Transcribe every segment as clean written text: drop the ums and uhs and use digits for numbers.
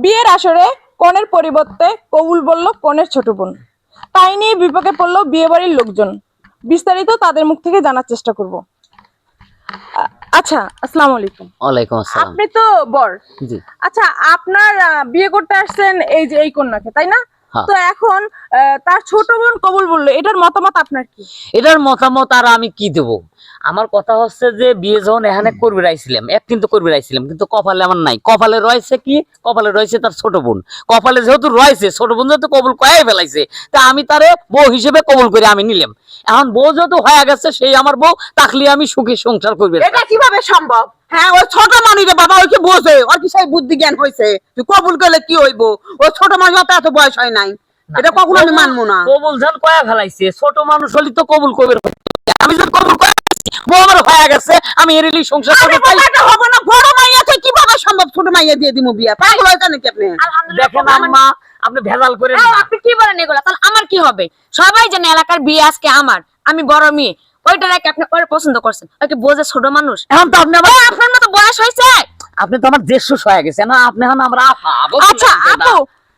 বিয়ের আসরে কনের পরিবর্তে কবুল বলল কনের ছোট বোন। তাই নিয়ে বিপাকে পড়লো বিয়ে বাড়ির লোকজন। বিস্তারিত তাদের মুখ থেকে জানার চেষ্টা করব। আচ্ছা, আসসালামু আলাইকুম। ওয়ালাইকুম আসসালাম। আপনি তো বর। জি। আচ্ছা, আপনার বিয়ে করতে আসছেন এই যে এই কন্যাকে, তাই না? হ্যাঁ। তো এখন তার ছোট বোন কবুল বললো, এটার মতামত আপনার কি? এটার মতামত আর আমি কি দেব? আমার কথা হচ্ছে যে বিয়ে যখন এখানে করবে রাইছিলাম, এক কিন্তু করবে রাইছিলাম, কিন্তু কপালে আমার নাই। কপালে রয়েছে কি? কপালে রয়েছে তার ছোট বোন। কপালে যেহেতু রয়েছে, ছোট বোন যেহেতু কবুল কয়াই ফেলাইছে, তা আমি তারে বউ হিসেবে কবুল করে আমি নিলাম। এখন বউ যেহেতু হয়ে গেছে, সেই আমার বউ, তাকলে আমি সুখী সংসার করবে। এটা কিভাবে সম্ভব? হ্যাঁ, ওই ছোট মানুষ রে বাবা, ওই কি বোঝে? ওর কি সেই বুদ্ধি জ্ঞান হয়েছে? তুই কবুল করলে কি হইব? ও ছোট মানুষ, অত এত বয়স হয় নাই। এটা কখনো আমি মানবো না। কবুল যখন কয়া ফেলাইছে, ছোট মানুষ হলে তো কবুল করবে। আমি যখন কবুল করে বউ আমার হয়ে গেছে, আমি এরিলি সংসার করতে চাই। এটা হবে না, বড় মাইয়া তো কিভাবে সম্ভব ছোট মাইয়া দিয়ে দিমু বিয়া? পাগল হয়েছে নাকি আপনি? দেখেন আম্মা, আপনি ভেজাল করে আপনি কি বলেন এগুলা? তাহলে আমার কি হবে? সবাই জানে এলাকার বিয়ে আজকে আমার, আমি বড় মেয়ে। ওইটা রেখে আপনি ওরে পছন্দ করছেন, ওকে বোঝে ছোট মানুষ। এখন তো আপনি আমার, আপনার মতো বয়স হয়েছে, আপনি তো আমার জ্যেষ্ঠ হয়ে গেছে না, আপনি এখন আমরা আপা। আচ্ছা আপু,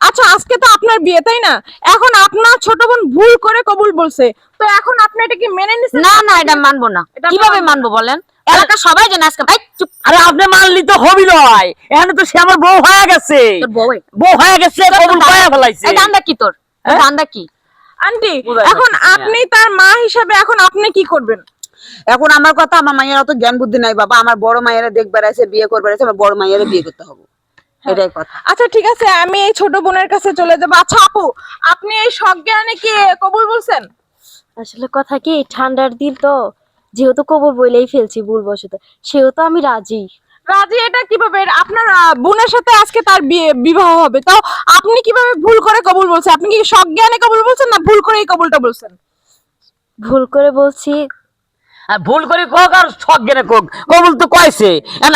আচ্ছা আজকে তো আপনার বিয়ে, তাই না? এখন আপনার ছোট বোন ভুল করে কবুল বলছে, তো এখন আপনি এটা কি মেনে নিছেন? না না, এটা মানবো না। এটা কিভাবে মানবো মানবো বলেন? এলাকার সবাই জানে আজকে। ভাই চুপ। আরে আপনি মানলি তো হবি নয়, এখানে তো সে আমার বউ হয়ে গেছে। তোর বউই বউ হয়ে গেছে, কবুল করে ফেলাইছে। এই দান্দা কি তোর? হ্যাঁ? দান্দা কি? আন্টি, বুঝাই এখন যাচ্ছে না। আপনি তার মা হিসাবে এখন আপনি কি করবেন? এখন আমার কথা, আমার মাইয়ের অত জ্ঞান বুদ্ধি নাই বাবা। আমার বড় মাইয়েরা দেখবার আছে, বিয়ে করবার আছে, আমার বড় মাইয়েরা বিয়ে করতে হবে। এটাই কথা। আচ্ছা ঠিক আছে, আমি এই ছোট বোনের কাছে চলে যাবো। আচ্ছা আপু, আপনি এই সজ্ঞানে কি কবুল বলছেন? আসলে কথা কি, ঠান্ডার দিন তো, যেহেতু কবর বলেই ফেলছি ভুলবশত, সেহেতু আমি রাজি। রাজি? এটা কিভাবে? আপনার বোনের সাথে আজকে তার বিবাহ হবে, তো আপনি কিভাবে ভুল করে কবুল বলছেন? আপনি কি সজ্ঞানে কবুল বলছেন না ভুল করে এই কবুলটা বলছেন? ভুল করে বলছি। আর ভুল করে কোক আর শখ গেনে কোক, কবুল তো কয়েছে।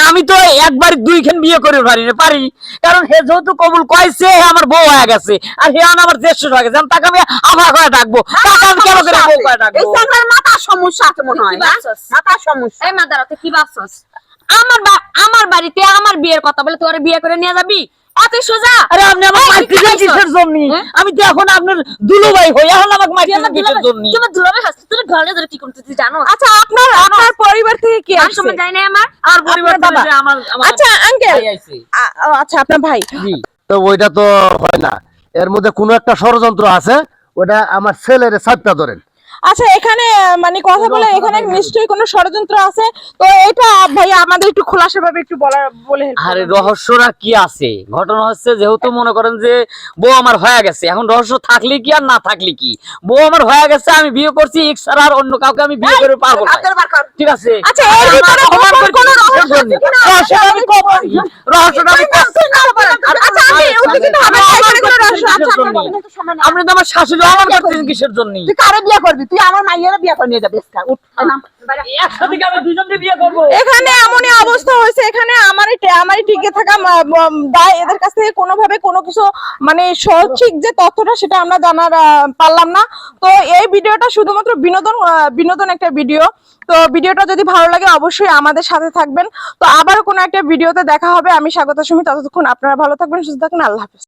আমি তো একবার দুইখান বিয়ে করে পারি, কারণ হে যেহেতু কবুল কয়েছে, আমার বউ হয়ে গেছে, আর হে আমার জ্যেষ্ঠ হয়ে গেছে, তাকে আমি আভা করে ডাকবো। তাকে আমি কেন করে বউ করে এই ডাকবো? চ্যাংড়ার মাথার সমস্যা আছে মনে হয়, কি না? ভাবছস? মাথার সমস্যা। এই মাদারা, তুই কি ভাবছস? আমার বাড়িতে আমার বিয়ের কথা বলে তোরে বিয়ে করে নিয়ে যাবি? এত সোজা? আরে আপনি আমার মাইতিলেন কিসের জন্য? আমি তো এখন আপনার দুলুভাই হই, এখন আমাকে মাইতিলেন কিসের জন্য? তুমি দুলাবে হাসছিস, তুই ঘরে ধরে কি করছিস তুই জানো? আচ্ছা আপনার পরিবার থেকে কি আর আসছে? সময় যাই না আমার। আর পরিবার আপনার বাবা? থেকে আমার আচ্ছা আঙ্কেল, ভাই আইছে। আচ্ছা আপনার ভাই। জি। তো ওইটা তো হয় না, এর মধ্যে কোনো একটা ষড়যন্ত্র আছে। ওটা আমার ছেলের সাতটা ধরেন। আচ্ছা এখানে মানে কথা বলে এখানে নিশ্চয়ই কোনো ষড়যন্ত্র আছে, তো এটা ভাইয়া আমাদের একটু খোলাসা ভাবে একটু বলে help আরে করুন। রহস্যটা কি আছে? ঘটনা হচ্ছে, যেহেতু মনে করেন যে বউ আমার হয়ে গেছে, এখন রহস্য থাকলে কি আর না থাকলে কি, বউ আমার হয়ে গেছে, আমি বিয়ে করছি, এক্স ছাড়া আর অন্য কাউকে আমি বিয়ে করে পারবো না। আপনার বারকার। ঠিক আছে? আচ্ছা, এর ভিতরে আমার গোপন কোনো রহস্য আছে কিনা? রহস্যটা আমি কবো। রহস্যটা আমি কবো। আচ্ছা আন্টি, ওটা কিন্তু হবে না, এখানে কোনো রহস্য আছে। কিসের জন্য? আপনি তো আমার শাশুড়ি আমার করতেছেন কিসের জন্য? তুই কারে বিয়ে করবি? তুই আমার মাইয়েরা বিয়ে করে নিয়ে যাবি। উঠ, নাম। একসাথে কি আমরা দুজনকে বিয়ে করবো? এখানে এমনই অবস্থা হয়েছে, এখানে আমারই টিকে থাকা দায়। এদের কাছ থেকে কোনোভাবে কোনো কিছু মানে সঠিক যে তথ্যটা সেটা আমরা জানার পারলাম না। তো এই ভিডিওটা শুধুমাত্র বিনোদন একটা ভিডিও। তো ভিডিওটা যদি ভালো লাগে অবশ্যই আমাদের সাথে থাকবেন। তো আবারও কোনো একটা ভিডিওতে দেখা হবে। আমি স্বাগত সুমি, ততক্ষণ আপনারা ভালো থাকবেন, সুস্থ থাকবেন। আল্লাহ হাফেজ।